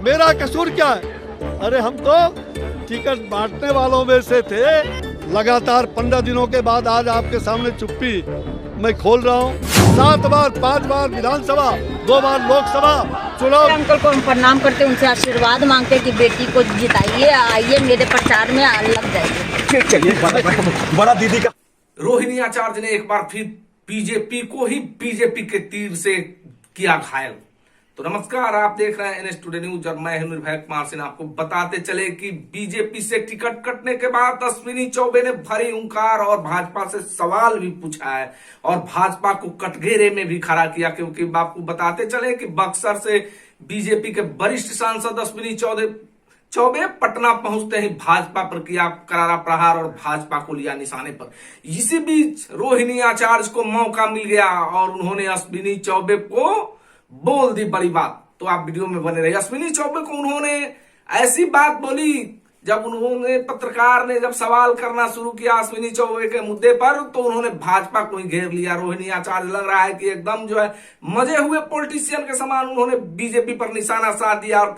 मेरा कसूर क्या है? अरे हम तो टिकट बांटने वालों में से थे। लगातार 15 दिनों के बाद आज आपके सामने चुप्पी मैं खोल रहा हूँ। 7 बार 5 बार विधानसभा, 2 बार लोकसभा चुनाव। अंकल को हम प्रणाम करते, उनसे आशीर्वाद मांगते कि बेटी को जिताइए, आइए मेरे प्रचार में लग जाइए। चलिए बड़ा दीदी का। रोहिणी आचार्य ने एक बार फिर बीजेपी को ही बीजेपी के तीर से किया घायल। तो नमस्कार, आप देख रहे हैं NS टुडे न्यूज और मैं हूं निर्भय कुमार सिन्हा। आपको बताते चले कि बीजेपी से टिकट कटने के बाद अश्विनी चौबे ने भरी हुंकार और भाजपा से सवाल भी पूछा है और भाजपा को कटघरे में भी खड़ा किया, क्योंकि आपको बताते चले कि बक्सर से बीजेपी के वरिष्ठ सांसद अश्विनी चौबे पटना पहुंचते ही भाजपा पर किया करारा प्रहार और भाजपा को लिया निशाने पर। इसी बीच रोहिणी आचार्य को मौका मिल गया और उन्होंने अश्विनी चौबे को बोल दी बड़ी बात। तो आप वीडियो में बने रहिए। अश्विनी चौबे को उन्होंने ऐसी बात बोली जब उन्होंने पत्रकार ने जब सवाल करना शुरू किया अश्विनी चौबे के मुद्दे पर, तो उन्होंने भाजपा को ही घेर लिया। रोहिणी आचार्य लग रहा है कि एकदम जो है मजे हुए पॉलिटिशियन के समान उन्होंने बीजेपी पर निशाना साध दिया और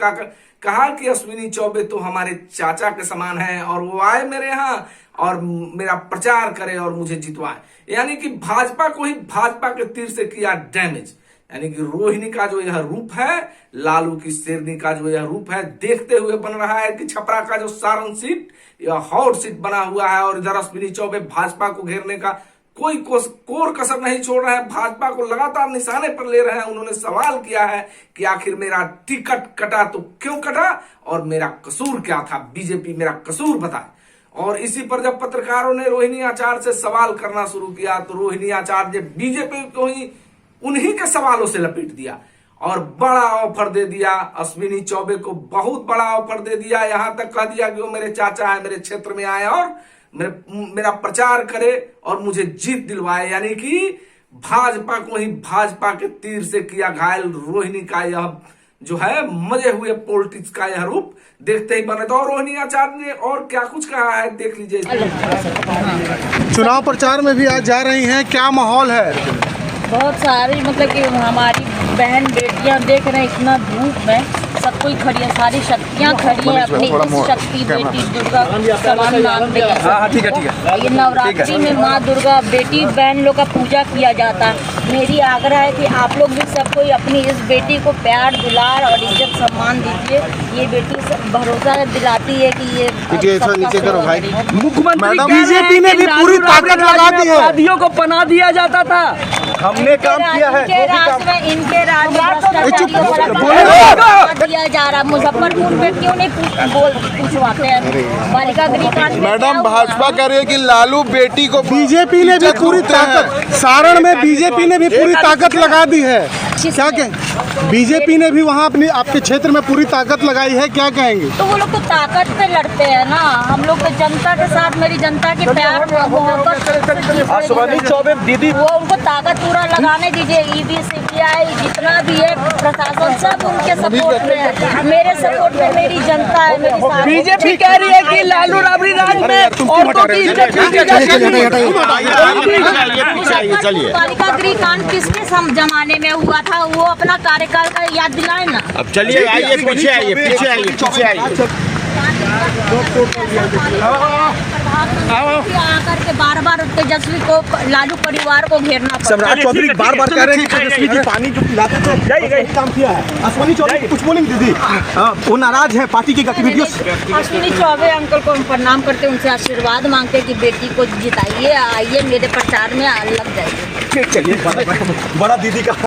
कहा कि अश्विनी चौबे तो हमारे चाचा के समान है और वो आए मेरे यहाँ और मेरा प्रचार करे और मुझे जितवाए। यानी कि भाजपा को ही भाजपा के तीर से किया डैमेज। यानी कि रोहिणी का जो यह रूप है, लालू की शेरनी का जो यह रूप है, देखते हुए बन रहा है कि छपरा का जो सारण सीट यह हॉट सीट बना हुआ है और इधर अश्विनी चौबे भाजपा को घेरने का कोई कोर कसर नहीं छोड़ रहे हैं। भाजपा को लगातार निशाने पर ले रहे हैं। उन्होंने सवाल किया है कि आखिर मेरा टिकट कटा तो क्यों कटा और मेरा कसूर क्या था, बीजेपी मेरा कसूर बताए। और इसी पर जब पत्रकारों ने रोहिणी आचार्य से सवाल करना शुरू किया तो रोहिणी आचार्य बीजेपी को ही उन्हीं के सवालों से लपेट दिया और बड़ा ऑफर दे दिया। अश्विनी चौबे को बहुत बड़ा ऑफर दे दिया। यहां तक कह दिया कि वो मेरे चाचा है, मेरे क्षेत्र में आए और मेरा प्रचार करे और मुझे जीत दिलवाए। यानी कि भाजपा को ही भाजपा के तीर से किया घायल। रोहिणी का यह जो है मजे हुए पॉलिटिक्स का यह रूप देखते ही बने। तो रोहिणी आचार्य ने और क्या कुछ कहा है देख लीजिए। चुनाव प्रचार में भी आज जा रही हैं, क्या माहौल है? बहुत सारी मतलब कि हमारी बहन बेटियां देख रहे हैं, इतना धूप में सब कोई खड़ी है, सारी शक्तियां खड़ी है अपनी इस शक्ति बेटी दुर्गा समान नाम पे। ये नवरात्रि में माँ दुर्गा बेटी बहन लोग का पूजा किया जाता है। मेरी आग्रह है कि आप लोग भी सब कोई अपनी इस बेटी को प्यार दुलार और इज्जत सम्मान दीजिए। ये बेटी भरोसा दिलाती है कि ये मुख्यमंत्री बीजेपी ने भी पूरी ताकत लगा दी है। शादियों को पना दिया जाता था। हमने काम किया है। इनके राज दिया जा रहा। मुजफ्फरपुर में क्यों नहीं पूछवाते हैं बालिका गृह कांड? मैडम भाजपा कह रही है कि लालू बेटी को बीजेपी ने भी पूरी ताकत, सारण में बीजेपी ने भी पूरी ताकत लगा दी है। क्या कहें? बीजेपी ने भी वहाँ अपनी आपके क्षेत्र में पूरी ताकत लगाई है, क्या कहेंगे? तो वो लोग तो ताकत पे लड़ते हैं ना, हम लोग तो जनता के साथ, मेरी जनता के प्यार चौबे दीदी वो उनको ताकत पूरा लगाने दीजिए। ईडी CBI जितना भी है प्रशासन सब उनके सपोर्ट में है, मेरे सपोर्ट में मेरी जनता है। मेरी बीजेपी कह रही है कि लालू राबड़ी राज में औरतों की इज्जत बालिका गृह कांड किसके जमाने में हुआ था, वो अपना कार्यकाल का याद दिलाए ना। अब चलिए आइए पीछे आइए पीछे आइए पीछे आइए। आकर के बार तेजस्वी को लालू परिवार को घेरना। सम्राट चौधरी बार कह रहे हैं कि तेजस्वी जी पानी जो पिलाते थे काम किया है। अश्विनी चौबे कुछ बोलेंगे दीदी? वो नाराज है पार्टी की गतिविधियों से। अश्विनी चौबे अंकल को हम प्रणाम करते, उनसे आशीर्वाद मांगते कि बेटी को जिताइए, आइए मेरे प्रचार में लग जाइए। चलिए बड़ा दीदी का।